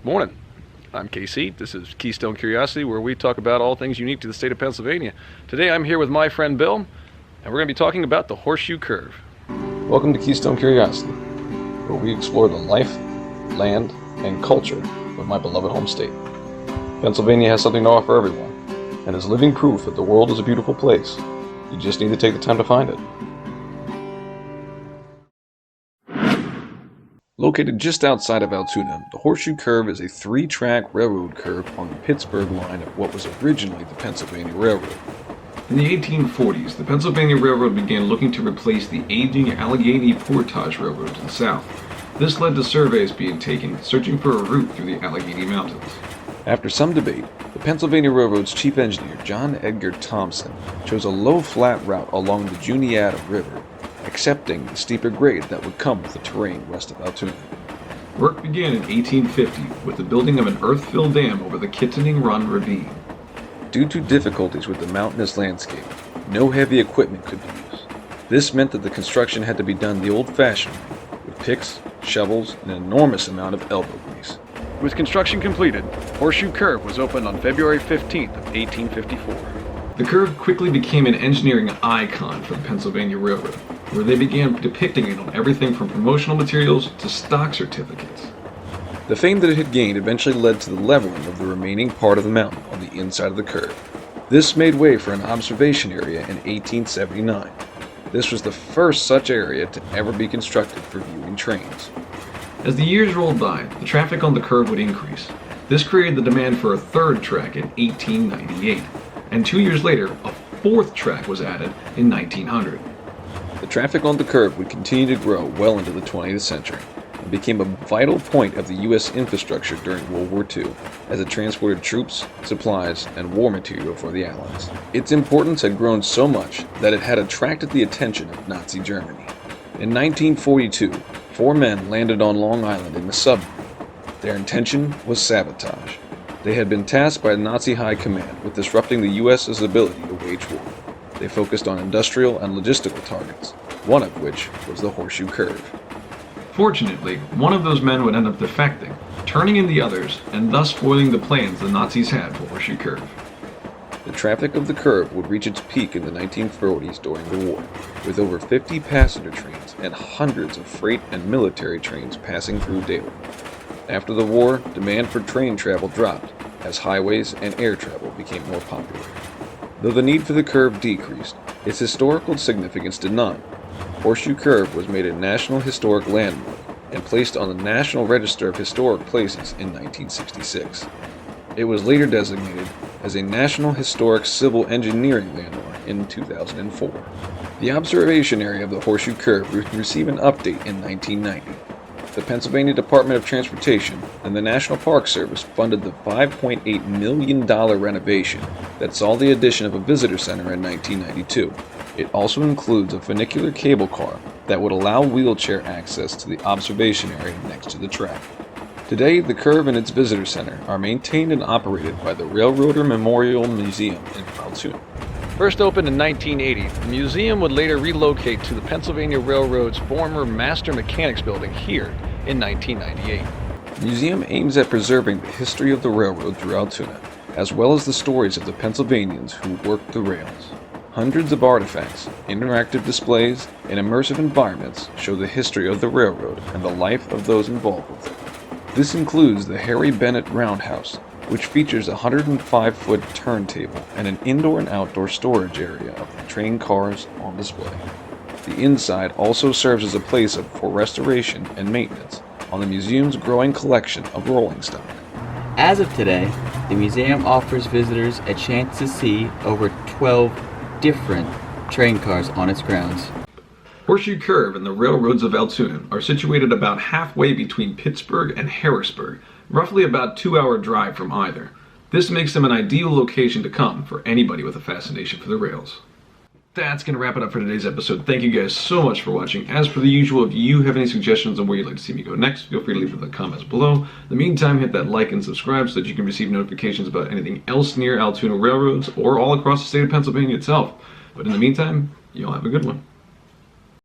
Morning. I'm KC. This is Keystone Curiosity, where we talk about all things unique to the state of Pennsylvania. Today I'm here with my friend Bill, and we're going to be talking about the Horseshoe Curve. Welcome to Keystone Curiosity, where we explore the life, land, and culture of my beloved home state. Pennsylvania has something to offer everyone, and is living proof that the world is a beautiful place. You just need to take the time to find it. Located just outside of Altoona, the Horseshoe Curve is a 3-track railroad curve on the Pittsburgh line of what was originally the Pennsylvania Railroad. In the 1840s, the Pennsylvania Railroad began looking to replace the aging Allegheny Portage Railroad to the south. This led to surveys being taken, searching for a route through the Allegheny Mountains. After some debate, the Pennsylvania Railroad's chief engineer, John Edgar Thompson, chose a low flat route along the Juniata River, accepting the steeper grade that would come with the terrain west of Altoona. Work began in 1850 with the building of an earth-filled dam over the Kittening Run Ravine. Due to difficulties with the mountainous landscape, no heavy equipment could be used. This meant that the construction had to be done the old-fashioned way, with picks, shovels, and an enormous amount of elbow grease. With construction completed, Horseshoe Curve was opened on February 15th of 1854. The curve quickly became an engineering icon for the Pennsylvania Railroad, where they began depicting it on everything from promotional materials to stock certificates. The fame that it had gained eventually led to the leveling of the remaining part of the mountain on the inside of the curve. This made way for an observation area in 1879. This was the first such area to ever be constructed for viewing trains. As the years rolled by, the traffic on the curve would increase. This created the demand for a third track in 1898, and 2 years later, a fourth track was added in 1900. The traffic on the curve would continue to grow well into the 20th century and became a vital point of the U.S. infrastructure during World War II, as it transported troops, supplies, and war material for the Allies. Its importance had grown so much that it had attracted the attention of Nazi Germany. In 1942, 4 men landed on Long Island in a submarine. Their intention was sabotage. They had been tasked by the Nazi High Command with disrupting the U.S.'s ability to wage war. They focused on industrial and logistical targets, one of which was the Horseshoe Curve. Fortunately, one of those men would end up defecting, turning in the others, and thus spoiling the plans the Nazis had for Horseshoe Curve. The traffic of the curve would reach its peak in the 1940s during the war, with over 50 passenger trains and hundreds of freight and military trains passing through daily. After the war, demand for train travel dropped, as highways and air travel became more popular. Though the need for the curve decreased, its historical significance did not. Horseshoe Curve was made a National Historic Landmark and placed on the National Register of Historic Places in 1966. It was later designated as a National Historic Civil Engineering Landmark in 2004. The observation area of the Horseshoe Curve would receive an update in 1990. The Pennsylvania Department of Transportation and the National Park Service funded the $5.8 million renovation that saw the addition of a visitor center in 1992. It also includes a funicular cable car that would allow wheelchair access to the observation area next to the track. Today, the curve and its visitor center are maintained and operated by the Railroader Memorial Museum in Altoona. First opened in 1980, the museum would later relocate to the Pennsylvania Railroad's former Master Mechanics Building here in 1998. The museum aims at preserving the history of the railroad through Altoona, as well as the stories of the Pennsylvanians who worked the rails. Hundreds of artifacts, interactive displays, and immersive environments show the history of the railroad and the life of those involved with it. This includes the Harry Bennett Roundhouse, which features a 105-foot turntable and an indoor and outdoor storage area of the train cars on display. The inside also serves as a place for restoration and maintenance on the museum's growing collection of rolling stock. As of today, the museum offers visitors a chance to see over 12 different train cars on its grounds. Horseshoe Curve and the railroads of Altoona are situated about halfway between Pittsburgh and Harrisburg, roughly about 2-hour drive from either. This makes them an ideal location to come for anybody with a fascination for the rails. That's going to wrap it up for today's episode. Thank you guys so much for watching. As per the usual, if you have any suggestions on where you'd like to see me go next, feel free to leave them in the comments below. In the meantime, hit that like and subscribe so that you can receive notifications about anything else near Altoona railroads or all across the state of Pennsylvania itself. But in the meantime, you all have a good one.